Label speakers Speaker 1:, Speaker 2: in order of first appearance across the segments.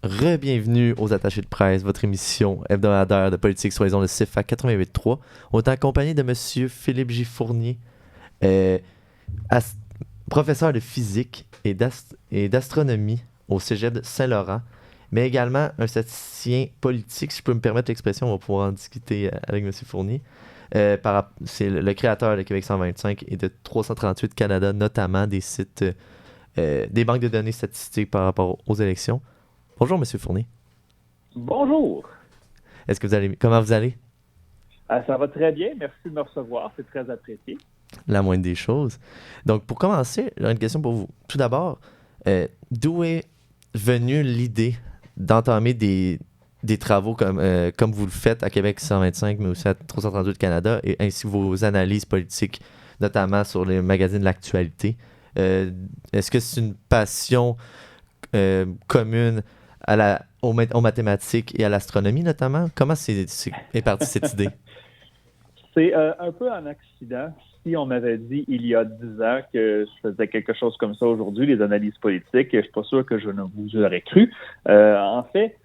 Speaker 1: Re-bienvenue aux Attachés de presse, votre émission hebdomadaire de politique sur les ondes de CFAC 88.3. On est accompagné de Monsieur Philippe J. Fournier, euh, as- professeur de physique et d'astronomie au Cégep de Saint-Laurent, mais également un statisticien politique, si je peux me permettre l'expression, on va pouvoir en discuter avec Monsieur Fournier. C'est le créateur de Québec 125 et de 338 Canada, notamment des sites, des banques de données statistiques par rapport aux élections. Bonjour, Monsieur Fournier.
Speaker 2: Bonjour.
Speaker 1: Comment vous allez?
Speaker 2: Ça va très bien. Merci de me recevoir. C'est très apprécié.
Speaker 1: La moindre des choses. Donc, pour commencer, j'ai une question pour vous. Tout d'abord, d'où est venue l'idée d'entamer des travaux comme vous le faites à Québec 125, mais aussi à 332 de Canada, et ainsi vos analyses politiques, notamment sur les magazines de l'actualité? Euh, Est-ce que c'est une passion commune aux mathématiques et à l'astronomie, notamment? Comment est partie cette idée?
Speaker 2: C'est un peu un accident. Si on m'avait dit il y a 10 ans que je faisais quelque chose comme ça aujourd'hui, les analyses politiques, je suis pas sûr que je ne vous aurais cru. En fait,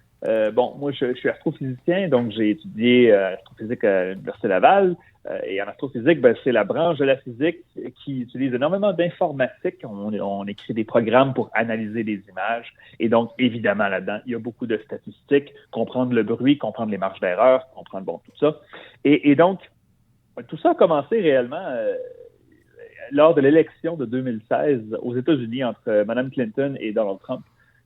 Speaker 2: bon, moi, je suis astrophysicien, donc j'ai étudié astrophysique à l'Université Laval. Et en astrophysique, ben, c'est la branche de la physique qui utilise énormément d'informatique. On écrit des programmes pour analyser les images. Et donc, évidemment, là-dedans, il y a beaucoup de statistiques, comprendre le bruit, comprendre les marges d'erreur, comprendre, bon, tout ça. Et donc, tout ça a commencé réellement lors de l'élection de 2016 aux États-Unis entre Mme Clinton et Donald Trump.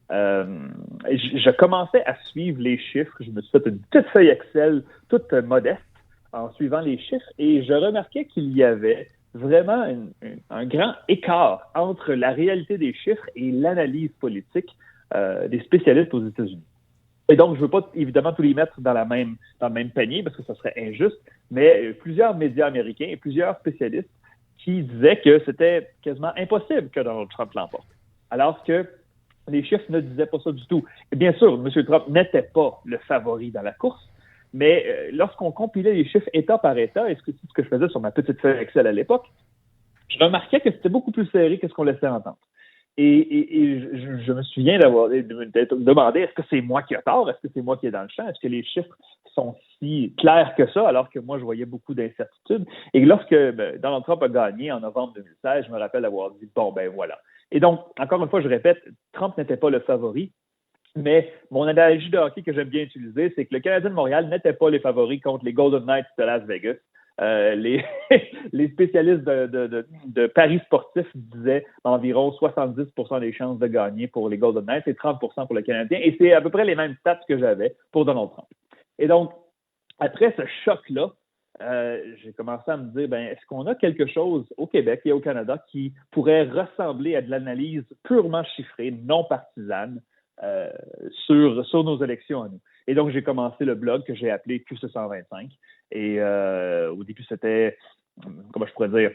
Speaker 2: Je commençais à suivre les chiffres. Je me suis fait une petite feuille Excel toute modeste en suivant les chiffres et je remarquais qu'il y avait vraiment un grand écart entre la réalité des chiffres et l'analyse politique des spécialistes aux États-Unis. Et donc, je ne veux pas évidemment tous les mettre dans le même panier parce que ça serait injuste, mais plusieurs médias américains et plusieurs spécialistes qui disaient que c'était quasiment impossible que Donald Trump l'emporte. Alors que les chiffres ne disaient pas ça du tout. Et bien sûr, M. Trump n'était pas le favori dans la course, mais lorsqu'on compilait les chiffres État par État, et c'est ce que je faisais sur ma petite feuille Excel à l'époque, je remarquais que c'était beaucoup plus serré que ce qu'on laissait entendre. Et je me souviens d'être demandé est-ce que c'est moi qui ai tort, est-ce que c'est moi qui est dans le champ, est-ce que les chiffres sont si clairs que ça, alors que moi je voyais beaucoup d'incertitudes. Et lorsque Donald Trump a gagné en novembre 2016, je me rappelle avoir dit bon ben voilà. Et donc, encore une fois, je répète, Trump n'était pas le favori, mais mon analogie de hockey que j'aime bien utiliser, c'est que le Canadien de Montréal n'était pas les favoris contre les Golden Knights de Las Vegas. Les, les spécialistes de paris sportifs disaient environ 70% des chances de gagner pour les Golden Knights et 30% pour le Canadien. Et c'est à peu près les mêmes stats que j'avais pour Donald Trump. Et donc, après ce choc-là, j'ai commencé à me dire, ben, est-ce qu'on a quelque chose au Québec et au Canada qui pourrait ressembler à de l'analyse purement chiffrée, non partisane, euh, sur nos élections à nous. Et donc, j'ai commencé le blog que j'ai appelé QC125. Et au début, c'était, comment je pourrais dire,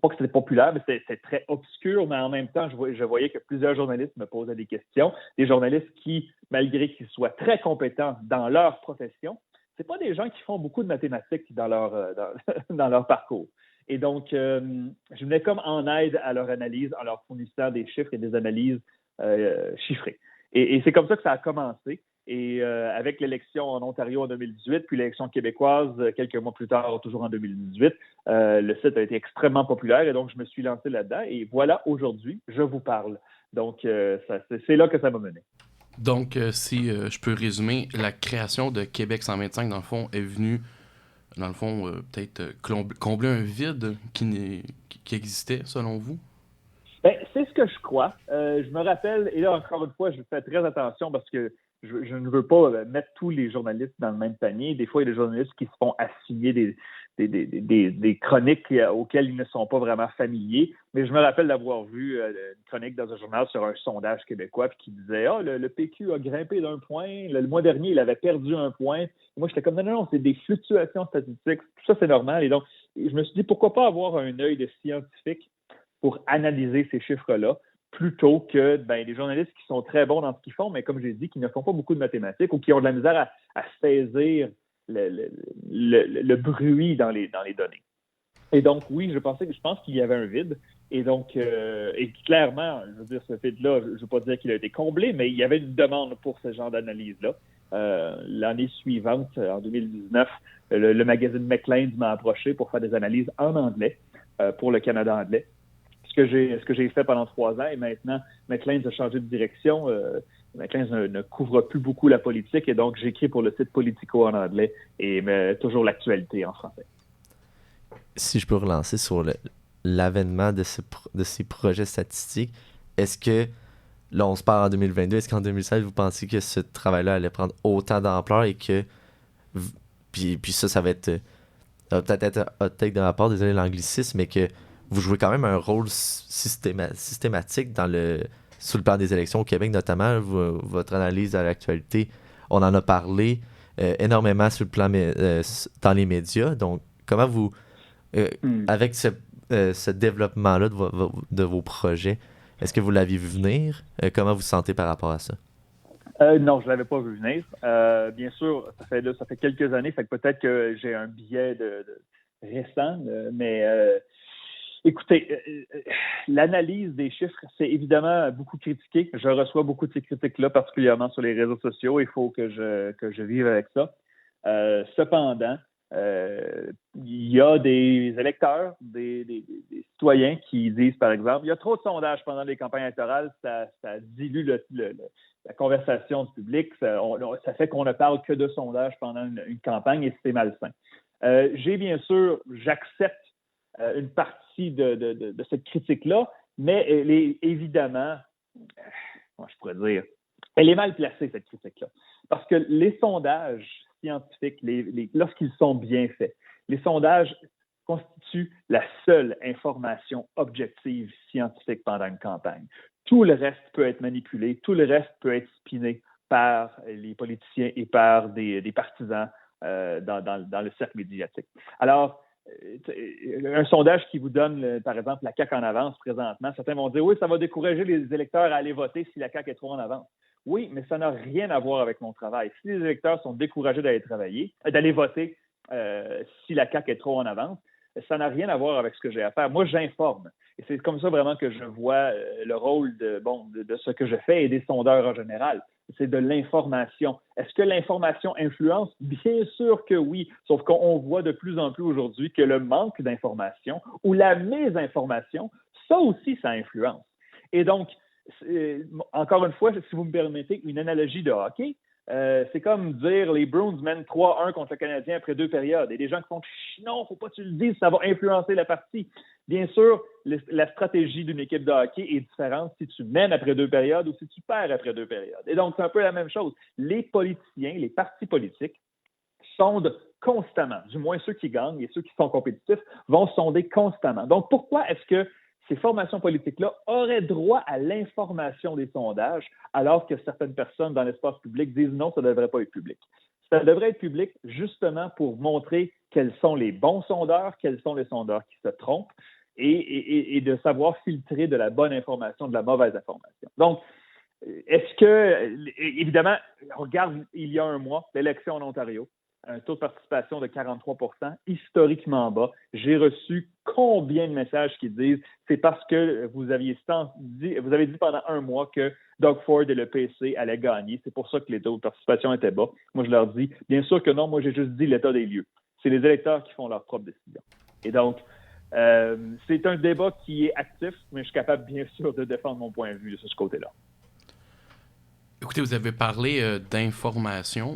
Speaker 2: pas que c'était populaire, mais c'était très obscur, mais en même temps, je voyais que plusieurs journalistes me posaient des questions, des journalistes qui, malgré qu'ils soient très compétents dans leur profession, c'est pas des gens qui font beaucoup de mathématiques dans leur parcours. Et donc, je venais comme en aide à leur analyse en leur fournissant des chiffres et des analyses chiffrées. Et c'est comme ça que ça a commencé. Et avec l'élection en Ontario en 2018, puis l'élection québécoise quelques mois plus tard, toujours en 2018, le site a été extrêmement populaire et donc je me suis lancé là-dedans. Et voilà, aujourd'hui, je vous parle. Donc, c'est là que ça m'a mené.
Speaker 3: Donc, si je peux résumer, la création de Québec 125, dans le fond, est venue, dans le fond, peut-être combler un vide qui existait, selon vous?
Speaker 2: Ben, c'est ce que je crois. Je me rappelle, et là, encore une fois, je fais très attention parce que je ne veux pas mettre tous les journalistes dans le même panier. Des fois, il y a des journalistes qui se font assigner des chroniques auxquelles ils ne sont pas vraiment familiers. Mais je me rappelle d'avoir vu une chronique dans un journal sur un sondage québécois qui disait ah, le PQ a grimpé d'un point. Le mois dernier, il avait perdu un point. Et moi, j'étais comme non, c'est des fluctuations statistiques. Tout ça, c'est normal. Et donc, je me suis dit pourquoi pas avoir un œil de scientifique pour analyser ces chiffres-là, plutôt que des journalistes qui sont très bons dans ce qu'ils font, mais comme j'ai dit, qui ne font pas beaucoup de mathématiques ou qui ont de la misère à saisir le bruit dans les données. Et donc, oui, je pense qu'il y avait un vide. Et donc, et clairement, je veux dire, ce vide-là, je ne veux pas dire qu'il a été comblé, mais il y avait une demande pour ce genre d'analyse-là. L'année suivante, en 2019, le magazine Maclean's m'a approché pour faire des analyses en anglais pour le Canada anglais. Ce que j'ai fait pendant 3 ans, et maintenant, Maclean's a changé de direction. Maclean's ne couvre plus beaucoup la politique, et donc j'écris pour le site Politico en anglais, mais toujours l'actualité en français.
Speaker 1: Si je peux relancer sur l'avènement de ces projets statistiques, est-ce que, là on se parle en 2022, est-ce qu'en 2016 vous pensez que ce travail-là allait prendre autant d'ampleur et que, puis ça va être, peut-être être un hot take de ma part, désolé l'anglicisme, mais que vous jouez quand même un rôle systématique sur le plan des élections au Québec, notamment votre analyse à l'actualité, on en a parlé énormément sur le plan dans les médias, donc comment vous... avec ce développement-là de vos projets, est-ce que vous l'aviez vu venir? Comment vous vous sentez par rapport à ça?
Speaker 2: Non, je ne l'avais pas vu venir. Bien sûr, ça fait quelques années, fait que peut-être que j'ai un biais de récent, mais écoutez, l'analyse des chiffres, c'est évidemment beaucoup critiqué. Je reçois beaucoup de ces critiques-là, particulièrement sur les réseaux sociaux. Il faut que je vive avec ça. Cependant, il y a des électeurs, des citoyens qui disent, par exemple, il y a trop de sondages pendant les campagnes électorales, ça dilue la conversation du public, ça fait qu'on ne parle que de sondages pendant une campagne et c'est malsain. J'accepte une partie de cette critique-là, mais elle est évidemment, comment je pourrais dire, elle est mal placée, cette critique-là. Parce que les sondages scientifiques, lorsqu'ils sont bien faits, les sondages constituent la seule information objective scientifique pendant une campagne. Tout le reste peut être manipulé, tout le reste peut être spiné par les politiciens et par des partisans dans le cercle médiatique. Alors, un sondage qui vous donne, par exemple, la CAQ en avance présentement, certains vont dire, oui, ça va décourager les électeurs à aller voter si la CAQ est trop en avance. Oui, mais ça n'a rien à voir avec mon travail. Si les électeurs sont découragés d'aller voter si la CAQ est trop en avance, ça n'a rien à voir avec ce que j'ai à faire. Moi, j'informe. Et c'est comme ça vraiment que je vois le rôle de ce que je fais et des sondeurs en général. C'est de l'information. Est-ce que l'information influence? Bien sûr que oui, sauf qu'on voit de plus en plus aujourd'hui que le manque d'information ou la mésinformation, ça aussi, ça influence. Et donc, encore une fois, si vous me permettez une analogie de hockey, c'est comme dire les Bruins mènent 3-1 contre le Canadien après 2 périodes. Et des gens qui font « Non, faut pas que tu le dises, ça va influencer la partie ». Bien sûr, la stratégie d'une équipe de hockey est différente si tu mènes après 2 périodes ou si tu perds après 2 périodes. Et donc, c'est un peu la même chose. Les politiciens, les partis politiques sondent constamment, du moins ceux qui gagnent et ceux qui sont compétitifs vont sonder constamment. Donc, pourquoi est-ce que ces formations politiques-là auraient droit à l'information des sondages, alors que certaines personnes dans l'espace public disent non, ça ne devrait pas être public. Ça devrait être public justement pour montrer quels sont les bons sondeurs, quels sont les sondeurs qui se trompent, et de savoir filtrer de la bonne information, de la mauvaise information. Donc, est-ce que, évidemment, on regarde il y a un mois, l'élection en Ontario, un taux de participation de 43 %, historiquement bas. J'ai reçu combien de messages qui disent c'est parce que vous avez dit pendant un mois que Doug Ford et le PC allaient gagner. C'est pour ça que les taux de participation étaient bas. Moi, je leur dis, bien sûr que non, moi, j'ai juste dit l'état des lieux. C'est les électeurs qui font leur propre décision. Et donc, c'est un débat qui est actif, mais je suis capable, bien sûr, de défendre mon point de vue de ce côté-là.
Speaker 3: Écoutez, vous avez parlé d'information.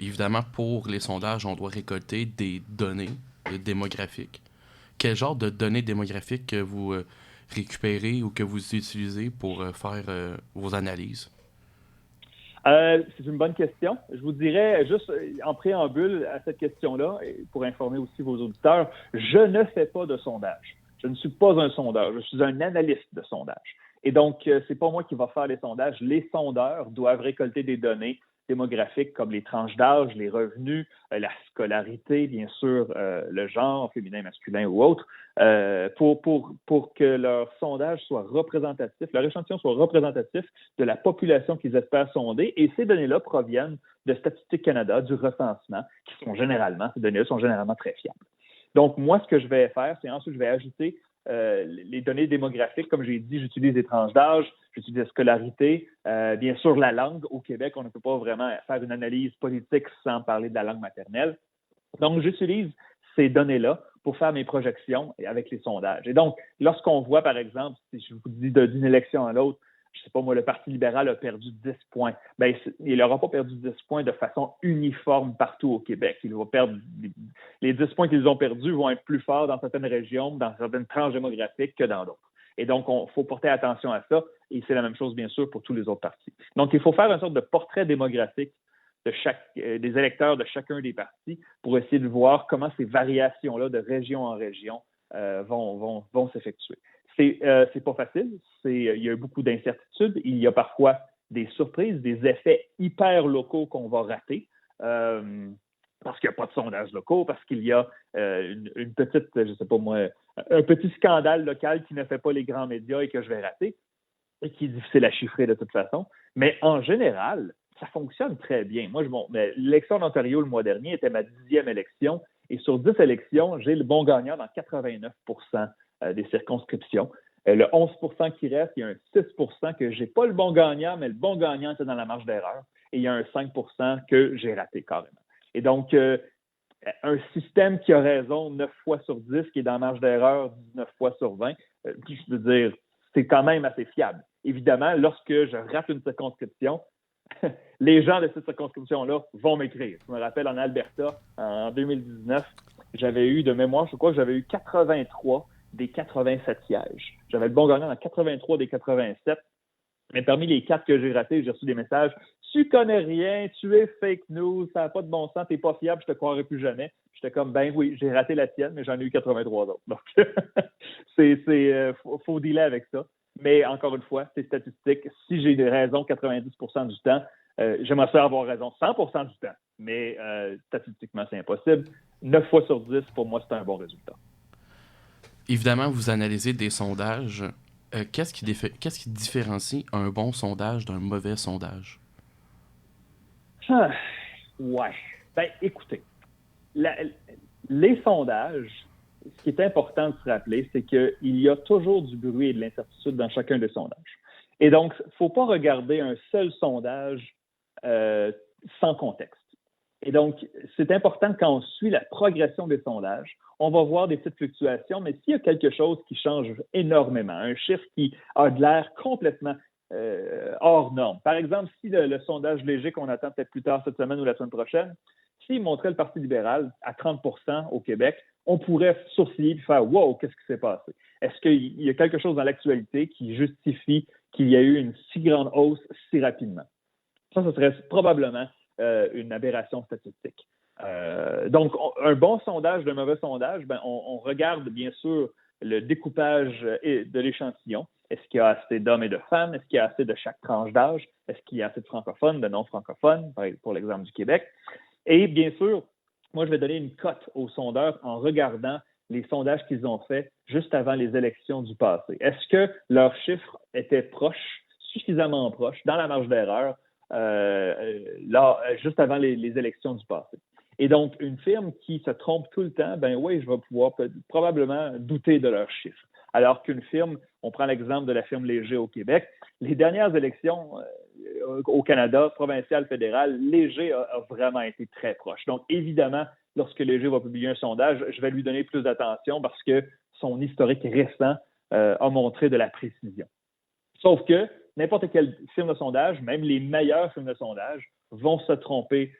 Speaker 3: Évidemment, pour les sondages, on doit récolter des données démographiques. Quel genre de données démographiques que vous récupérez ou que vous utilisez pour faire vos analyses?
Speaker 2: C'est une bonne question. Je vous dirais, juste en préambule à cette question-là, et pour informer aussi vos auditeurs, je ne fais pas de sondage. Je ne suis pas un sondeur, je suis un analyste de sondage. Et donc, c'est pas moi qui va faire les sondages. Les sondeurs doivent récolter des données démographiques comme les tranches d'âge, les revenus, la scolarité, bien sûr, le genre, féminin, masculin ou autre, pour que leur sondage soit représentatif, leur échantillon soit représentatif de la population qu'ils espèrent sonder. Et ces données-là proviennent de Statistique Canada, du recensement, ces données-là sont généralement très fiables. Donc, moi, ce que je vais faire, c'est ensuite, je vais ajouter les données démographiques, comme j'ai dit, j'utilise les tranches d'âge, j'utilise la scolarité, bien sûr la langue. Au Québec, on ne peut pas vraiment faire une analyse politique sans parler de la langue maternelle. Donc, j'utilise ces données-là pour faire mes projections avec les sondages. Et donc, lorsqu'on voit, par exemple, si je vous dis d'une élection à l'autre, je ne sais pas moi, le Parti libéral a perdu 10 points. Bien, il n'aura pas perdu 10 points de façon uniforme partout au Québec. Il va perdre les 10 points qu'ils ont perdus vont être plus forts dans certaines régions, dans certaines tranches démographiques que dans d'autres. Et donc, il faut porter attention à ça. Et c'est la même chose, bien sûr, pour tous les autres partis. Donc, il faut faire une sorte de portrait démographique des électeurs de chacun des partis pour essayer de voir comment ces variations-là de région en région vont s'effectuer. C'est pas facile. Il y a beaucoup d'incertitudes. Il y a parfois des surprises, des effets hyper locaux qu'on va rater. Parce qu'il n'y a pas de sondages locaux, parce qu'il y a une petite, je sais pas moi, un petit scandale local qui ne fait pas les grands médias et que je vais rater, et qui est difficile à chiffrer de toute façon. Mais en général, ça fonctionne très bien. Moi, l'élection d'Ontario le mois dernier était ma 10e élection, et sur 10 élections, j'ai le bon gagnant dans 89 % des circonscriptions. Le 11 % qui reste, il y a un 6 % que j'ai pas le bon gagnant, mais le bon gagnant était dans la marge d'erreur, et il y a un 5 % que j'ai raté carrément. Et donc, un système qui a raison 9 fois sur 10, qui est dans la marge d'erreur 19 fois sur 20, je veux dire, c'est quand même assez fiable. Évidemment, lorsque je rate une circonscription, les gens de cette circonscription-là vont m'écrire. Je me rappelle en Alberta, en 2019, j'avais eu de mémoire, je crois que j'avais eu 83 des 87 sièges. J'avais le bon gagnant dans 83 des 87. Mais parmi les 4 que j'ai ratés, j'ai reçu des messages « Tu connais rien, tu es fake news, ça n'a pas de bon sens, t'es pas fiable, je te croirai plus jamais. » J'étais comme « Ben oui, j'ai raté la tienne, mais j'en ai eu 83 autres. » Donc, faut dealer avec ça. Mais encore une fois, c'est statistique. Si j'ai des raisons 90% du temps, j'aimerais ça avoir raison 100% du temps. Mais statistiquement, c'est impossible. 9 fois sur 10, pour moi, c'est un bon résultat.
Speaker 3: Évidemment, vous analysez des sondages. Qu'est-ce qui différencie un bon sondage d'un mauvais sondage?
Speaker 2: Ouais. Ben, écoutez, les sondages, ce qui est important de se rappeler, c'est qu'il y a toujours du bruit et de l'incertitude dans chacun des sondages. Et donc, il ne faut pas regarder un seul sondage sans contexte. Et donc, c'est important quand on suit la progression des sondages, on va voir des petites fluctuations, mais s'il y a quelque chose qui change énormément, un chiffre qui a de l'air complètement hors norme. Par exemple, si le sondage léger qu'on attend peut-être plus tard cette semaine ou la semaine prochaine, s'il montrait le Parti libéral à 30 % au Québec, on pourrait sourciller et faire « Wow, qu'est-ce qui s'est passé? » Est-ce qu'il y a quelque chose dans l'actualité qui justifie qu'il y a eu une si grande hausse si rapidement? Ça, ce serait probablement une aberration statistique. Donc, un bon sondage d'un mauvais sondage, ben, on regarde bien sûr le découpage de l'échantillon. Est-ce qu'il y a assez d'hommes et de femmes? Est-ce qu'il y a assez de chaque tranche d'âge? Est-ce qu'il y a assez de francophones, de non-francophones, pour l'exemple du Québec? Et bien sûr, moi, je vais donner une cote aux sondeurs en regardant les sondages qu'ils ont faits juste avant les élections du passé. Est-ce que leurs chiffres étaient proches, suffisamment proches, dans la marge d'erreur, juste avant les élections du passé? Et donc, une firme qui se trompe tout le temps, ben oui, je vais pouvoir probablement douter de leurs chiffres. Alors qu'une firme, on prend l'exemple de la firme Léger au Québec, les dernières élections au Canada, provincial, fédéral, Léger a vraiment été très proche. Donc, évidemment, lorsque Léger va publier un sondage, je vais lui donner plus d'attention parce que son historique récent a montré de la précision. Sauf que n'importe quelle firme de sondage, même les meilleures firmes de sondage, vont se tromper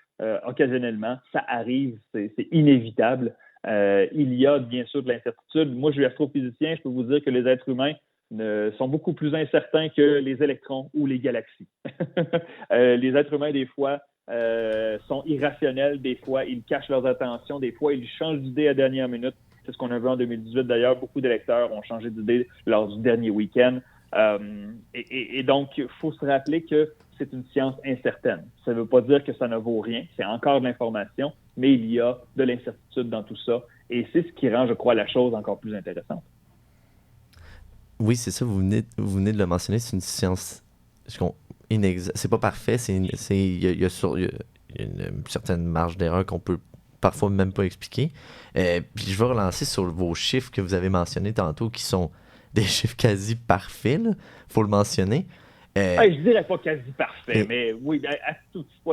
Speaker 2: occasionnellement. Ça arrive, c'est inévitable. Il y a bien sûr de l'incertitude. Moi, je suis astrophysicien, je peux vous dire que les êtres humains sont beaucoup plus incertains que les électrons ou les galaxies. Les êtres humains, des fois, sont irrationnels, des fois, ils cachent leurs attentions, des fois, ils changent d'idée à la dernière minute. C'est ce qu'on a vu en 2018. D'ailleurs, beaucoup d'électeurs ont changé d'idée lors du dernier week-end. Et donc, il faut se rappeler que c'est une science incertaine. Ça ne veut pas dire que ça ne vaut rien. C'est encore de l'information, mais il y a de l'incertitude dans tout ça. Et c'est ce qui rend, je crois, la chose encore plus intéressante.
Speaker 1: Oui, c'est ça. Vous venez de le mentionner. C'est une science c'est pas parfait. Il y a une certaine marge d'erreur qu'on peut parfois même pas expliqués. Puis je vais relancer sur vos chiffres que vous avez mentionnés tantôt, qui sont des chiffres quasi parfaits, il faut le mentionner.
Speaker 2: Je dirais pas quasi parfait, mais oui,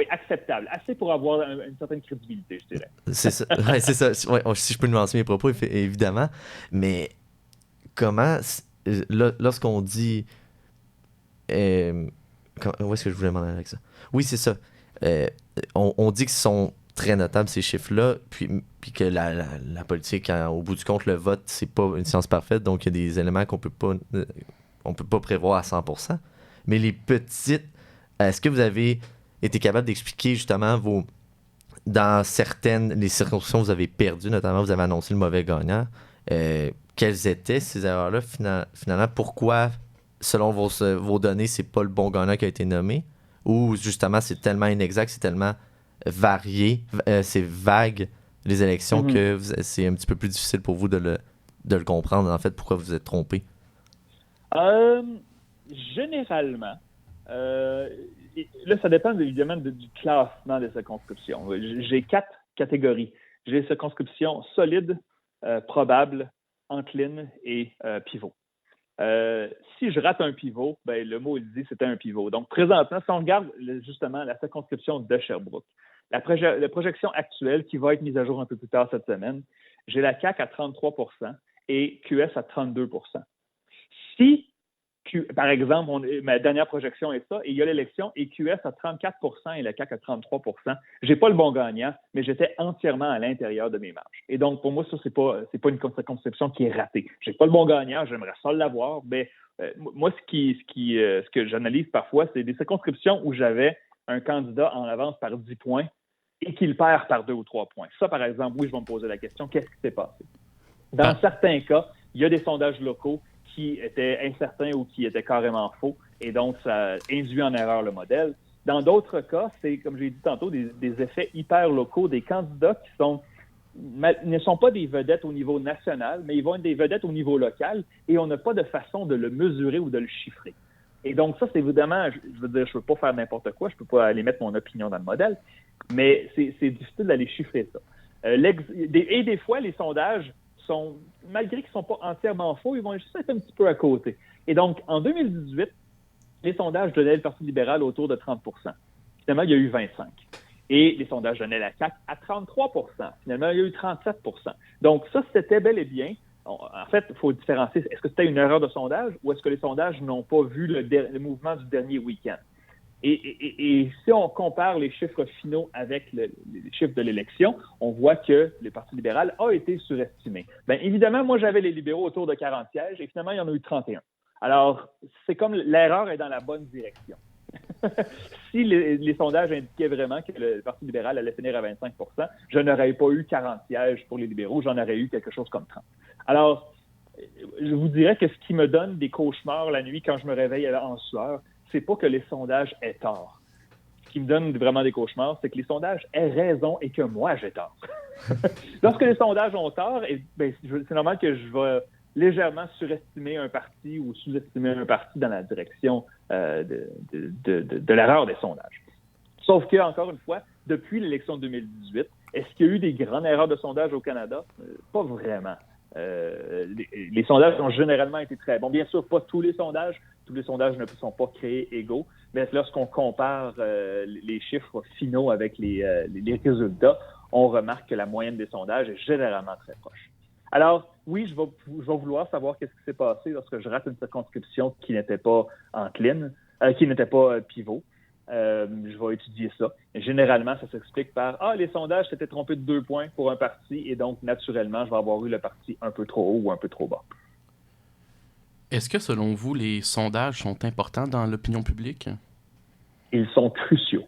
Speaker 2: acceptable. Assez pour avoir une certaine crédibilité, je dirais.
Speaker 1: C'est ça. Ouais, c'est ça. Ouais, si je peux nuancer mes propos, évidemment. Mais comment, lorsqu'on dit... où est-ce que je voulais m'en aller avec ça? Oui, c'est ça. On dit que ce sont très notables, ces chiffres-là, puis que la politique, au bout du compte, le vote, c'est pas une science parfaite, donc il y a des éléments qu'on peut pas prévoir à 100%. Mais les petites... Est-ce que vous avez été capable d'expliquer justement dans les circonscriptions où vous avez perdu, notamment vous avez annoncé le mauvais gagnant, quelles étaient ces erreurs-là finalement? Pourquoi, selon vos données, c'est pas le bon gagnant qui a été nommé? Ou justement, c'est tellement inexact, c'est tellement varié, c'est vague, les élections, que c'est un petit peu plus difficile pour vous de le comprendre, en fait, pourquoi vous êtes trompé?
Speaker 2: Généralement, là, ça dépend évidemment du classement des circonscriptions. J'ai 4 catégories. J'ai circonscriptions solides, probables, enclines et pivot. Si je rate un pivot, le mot il dit c'était un pivot. Donc, présentement, si on regarde justement la circonscription de Sherbrooke, la projection actuelle qui va être mise à jour un peu plus tard cette semaine, j'ai la CAQ à 33% et QS à 32%. Si par exemple, ma dernière projection est ça, et il y a l'élection, et QS à 34% et la CAQ à 33%. J'ai pas le bon gagnant, mais j'étais entièrement à l'intérieur de mes marges. Et donc, pour moi, ça, c'est pas une circonscription qui est ratée. J'ai pas le bon gagnant, j'aimerais ça l'avoir, mais moi, ce que j'analyse parfois, c'est des circonscriptions où j'avais un candidat en avance par 10 points et qu'il perd par 2 ou 3 points. Ça, par exemple, oui, je vais me poser la question, qu'est-ce qui s'est passé? Dans certains cas, il y a des sondages locaux qui étaient incertains ou qui étaient carrément faux, et donc ça induit en erreur le modèle. Dans d'autres cas, c'est, comme j'ai dit tantôt, des effets hyper locaux, des candidats qui ne sont pas des vedettes au niveau national, mais ils vont être des vedettes au niveau local, et on n'a pas de façon de le mesurer ou de le chiffrer. Et donc ça, c'est évidemment, je veux dire, je ne peux pas faire n'importe quoi, je ne peux pas aller mettre mon opinion dans le modèle, mais c'est difficile d'aller chiffrer ça. Et des fois, les sondages malgré qu'ils ne sont pas entièrement faux, ils vont juste être un petit peu à côté. Et donc, en 2018, les sondages donnaient le Parti libéral autour de 30%. Finalement, il y a eu 25%. Et les sondages donnaient la CAQ à 33%. Finalement, il y a eu 37%. Donc, ça, c'était bel et bien. En fait, il faut différencier. Est-ce que c'était une erreur de sondage ou est-ce que les sondages n'ont pas vu le mouvement du dernier week-end? Et si on compare les chiffres finaux avec les chiffres de l'élection, on voit que le Parti libéral a été surestimé. Bien évidemment, moi, j'avais les libéraux autour de 40 sièges et finalement, il y en a eu 31. Alors, c'est comme l'erreur est dans la bonne direction. Si les sondages indiquaient vraiment que le Parti libéral allait finir à 25 %, je n'aurais pas eu 40 sièges pour les libéraux, j'en aurais eu quelque chose comme 30. Alors, je vous dirais que ce qui me donne des cauchemars la nuit quand je me réveille en sueur, c'est pas que les sondages aient tort. Ce qui me donne vraiment des cauchemars, c'est que les sondages aient raison et que moi, j'ai tort. Lorsque les sondages ont tort, c'est normal que je vais légèrement surestimer un parti ou sous-estimer un parti dans la direction de l'erreur des sondages. Sauf que, encore une fois, depuis l'élection de 2018, est-ce qu'il y a eu des grandes erreurs de sondage au Canada? Pas vraiment. Les sondages ont généralement été très bons. Bien sûr, pas tous les sondages ne sont pas créés égaux, mais lorsqu'on compare les chiffres finaux avec les résultats, on remarque que la moyenne des sondages est généralement très proche. Alors, oui, je vais vouloir savoir qu'est-ce qui s'est passé lorsque je rate une circonscription qui n'était pas encline, qui n'était pas pivot. Je vais étudier ça. Généralement, ça s'explique par les sondages s'étaient trompés de 2 points pour un parti et donc, naturellement, je vais avoir eu le parti un peu trop haut ou un peu trop bas.
Speaker 3: Est-ce que, selon vous, les sondages sont importants dans l'opinion publique?
Speaker 2: Ils sont cruciaux.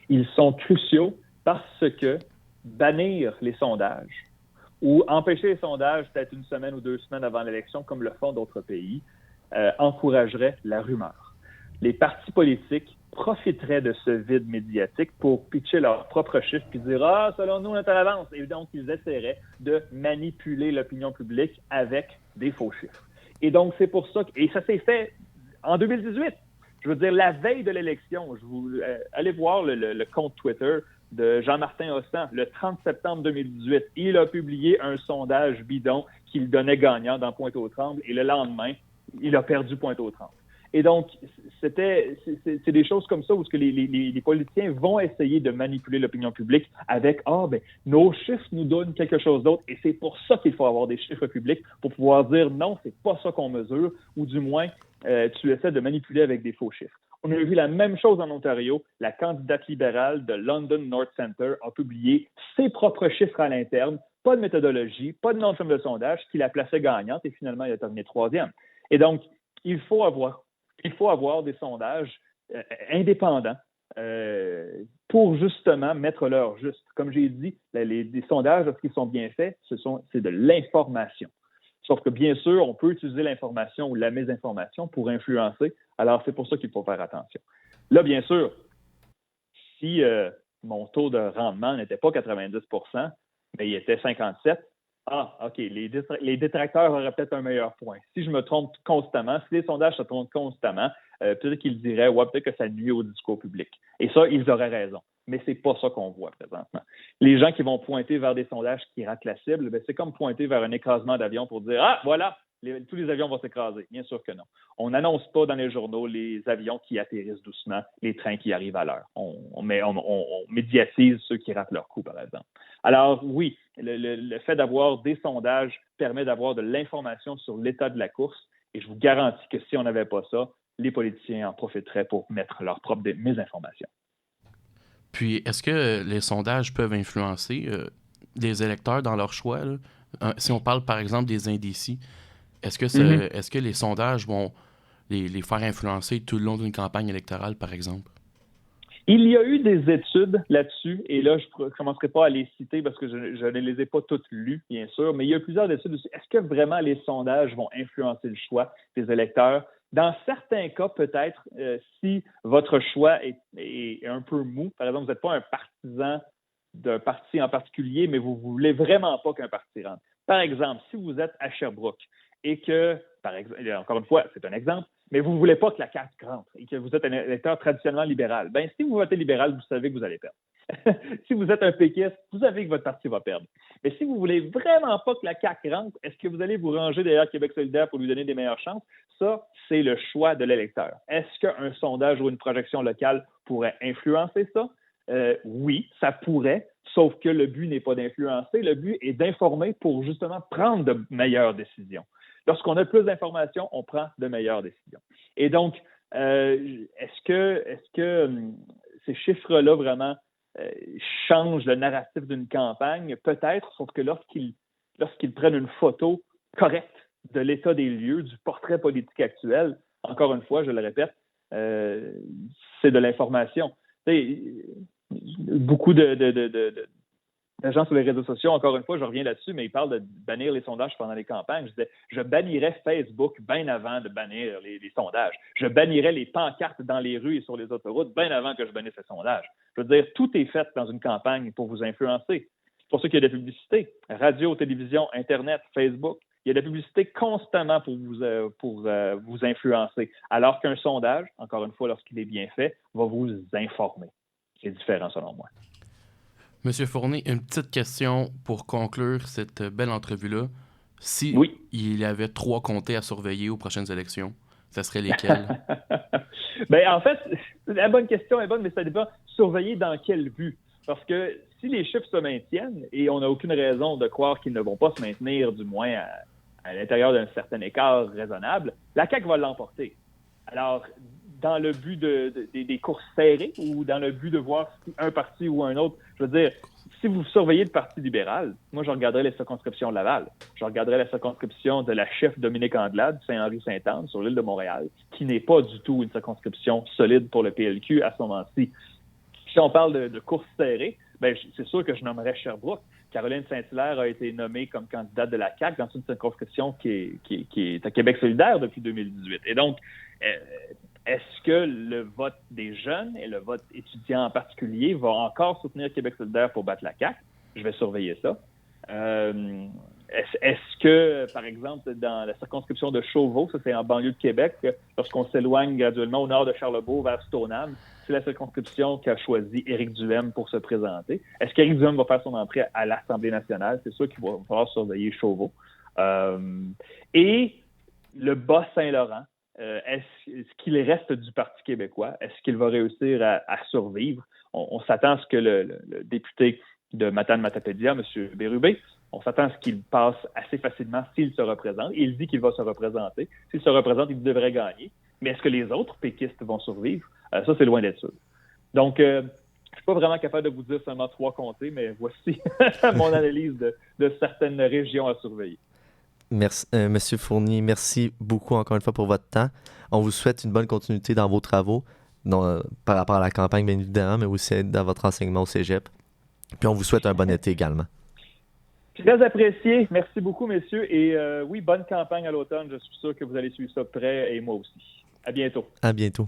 Speaker 2: Ils sont cruciaux parce que bannir les sondages ou empêcher les sondages peut-être 1 semaine ou 2 semaines avant l'élection, comme le font d'autres pays, encouragerait la rumeur. Les partis politiques profiteraient de ce vide médiatique pour pitcher leurs propres chiffres puis dire « selon nous, on est à l'avance ». Et donc, ils essaieraient de manipuler l'opinion publique avec des faux chiffres. Et donc, c'est pour ça et ça s'est fait en 2018. Je veux dire, la veille de l'élection, allez voir le compte Twitter de Jean-Martin Hossan, le 30 septembre 2018. Il a publié un sondage bidon qui le donnait gagnant dans Pointe-aux-Trembles et le lendemain, il a perdu Pointe-aux-Trembles. Et donc, c'est des choses comme ça où les politiciens vont essayer de manipuler l'opinion publique avec nos chiffres nous donnent quelque chose d'autre et c'est pour ça qu'il faut avoir des chiffres publics pour pouvoir dire non, c'est pas ça qu'on mesure ou du moins tu essaies de manipuler avec des faux chiffres. On a vu la même chose en Ontario. La candidate libérale de London North Centre a publié ses propres chiffres à l'interne, pas de méthodologie, pas de nom de sondage, qui la plaçait gagnante et finalement, elle a terminé troisième. Et donc, il faut avoir des sondages indépendants pour justement mettre l'heure juste. Comme j'ai dit, les sondages, lorsqu'ils sont bien faits, c'est de l'information. Sauf que bien sûr, on peut utiliser l'information ou la mésinformation pour influencer. Alors, c'est pour ça qu'il faut faire attention. Là, bien sûr, si mon taux de rendement n'était pas 90 %, mais il était 57 %, OK, les détracteurs auraient peut-être un meilleur point. Si je me trompe constamment, si les sondages se trompent constamment, peut-être qu'ils diraient, peut-être que ça nuit au discours public. Et ça, ils auraient raison. Mais c'est pas ça qu'on voit présentement. Les gens qui vont pointer vers des sondages qui ratent la cible, c'est comme pointer vers un écrasement d'avion pour dire, voilà, tous les avions vont s'écraser. Bien sûr que non. On n'annonce pas dans les journaux les avions qui atterrissent doucement, les trains qui arrivent à l'heure. On médiatise ceux qui ratent leur coup, par exemple. Alors oui, le fait d'avoir des sondages permet d'avoir de l'information sur l'état de la course et je vous garantis que si on n'avait pas ça, les politiciens en profiteraient pour mettre leur propre mésinformation.
Speaker 3: Puis, est-ce que les sondages peuvent influencer les électeurs dans leur choix? Si on parle, par exemple, des indécis, est-ce que les sondages vont les faire influencer tout le long d'une campagne électorale, par exemple?
Speaker 2: Il y a eu des études là-dessus, et là, je ne commencerai pas à les citer parce que je ne les ai pas toutes lues, bien sûr, mais il y a plusieurs études aussi. Est-ce que vraiment les sondages vont influencer le choix des électeurs? Dans certains cas, peut-être, si votre choix est un peu mou, par exemple, vous n'êtes pas un partisan d'un parti en particulier, mais vous ne voulez vraiment pas qu'un parti rentre. Par exemple, si vous êtes à Sherbrooke et que, par exemple, encore une fois, c'est un exemple, mais vous ne voulez pas que la CAQ rentre et que vous êtes un électeur traditionnellement libéral, bien, si vous votez libéral, vous savez que vous allez perdre. Si vous êtes un péquiste, vous savez que votre parti va perdre. Mais si vous ne voulez vraiment pas que la CAQ rentre, est-ce que vous allez vous ranger derrière Québec solidaire pour lui donner des meilleures chances? Ça, c'est le choix de l'électeur. Est-ce qu'un sondage ou une projection locale pourrait influencer ça? Oui, ça pourrait, sauf que le but n'est pas d'influencer, le but est d'informer pour justement prendre de meilleures décisions. Lorsqu'on a plus d'informations, on prend de meilleures décisions. Et donc, est-ce que ces chiffres-là vraiment changent le narratif d'une campagne? Peut-être, sauf que lorsqu'ils prennent une photo correcte de l'état des lieux, du portrait politique actuel, encore une fois, je le répète, c'est de l'information. Beaucoup d'agents sur les réseaux sociaux, encore une fois, je reviens là-dessus, mais ils parlent de bannir les sondages pendant les campagnes. Je disais, je bannirais Facebook bien avant de bannir les sondages. Je bannirais les pancartes dans les rues et sur les autoroutes bien avant que je bannisse ces sondages. Je veux dire, tout est fait dans une campagne pour vous influencer. C'est pour ça qu'il y a de la publicité. Radio, télévision, Internet, Facebook. Il y a de la publicité constamment pour vous influencer. Alors qu'un sondage, encore une fois, lorsqu'il est bien fait, va vous informer. C'est différent selon moi.
Speaker 3: Monsieur Fournier, une petite question pour conclure cette belle entrevue-là. Si il y avait 3 comtés à surveiller aux prochaines élections, ça serait lesquels?
Speaker 2: Bien, en fait, la bonne question est bonne, mais ça dépend. Surveiller dans quel but? Parce que si les chiffres se maintiennent, et on n'a aucune raison de croire qu'ils ne vont pas se maintenir, du moins à l'intérieur d'un certain écart raisonnable, la CAQ va l'emporter. Alors, dans le but des courses serrées ou dans le but de voir si un parti ou un autre, je veux dire, si vous surveillez le Parti libéral, moi, je regarderais les circonscriptions de Laval. Je regarderais la circonscription de la chef Dominique Andelade, Saint-Henri-Sainte-Anne, sur l'île de Montréal, qui n'est pas du tout une circonscription solide pour le PLQ à ce moment-ci. Si on parle de courses serrées, bien, c'est sûr que je nommerais Sherbrooke. Caroline Saint-Hilaire a été nommée comme candidate de la CAQ dans une circonscription qui est à Québec solidaire depuis 2018. Et donc, est-ce que le vote des jeunes et le vote étudiant en particulier va encore soutenir Québec solidaire pour battre la CAQ? Je vais surveiller ça. Est-ce que, par exemple, dans la circonscription de Chauveau, ça c'est en banlieue de Québec, lorsqu'on s'éloigne graduellement au nord de Charlebourg vers Stoneham, c'est la circonscription qu'a choisi Éric Duhem pour se présenter. Est-ce qu'Éric Duhem va faire son entrée à l'Assemblée nationale? C'est sûr qu'il va falloir surveiller Chauveau. Et le Bas-Saint-Laurent, est-ce qu'il reste du Parti québécois? Est-ce qu'il va réussir à survivre? On s'attend à ce que le député de Matane-Matapédia, M. Bérubé, on s'attend à ce qu'il passe assez facilement s'il se représente. Il dit qu'il va se représenter. S'il se représente, il devrait gagner. Mais est-ce que les autres péquistes vont survivre? Ça, c'est loin d'être sûr. Donc, je ne suis pas vraiment capable de vous dire seulement 3 comtés, mais voici mon analyse de certaines régions à surveiller.
Speaker 1: Merci, Monsieur Fournier, merci beaucoup encore une fois pour votre temps. On vous souhaite une bonne continuité dans vos travaux, par rapport à la campagne, bien évidemment, mais aussi dans votre enseignement au cégep. Puis on vous souhaite un bon été également.
Speaker 2: Très apprécié. Merci beaucoup, messieurs. Et oui, bonne campagne à l'automne. Je suis sûr que vous allez suivre ça de près et moi aussi. À bientôt.
Speaker 1: À bientôt.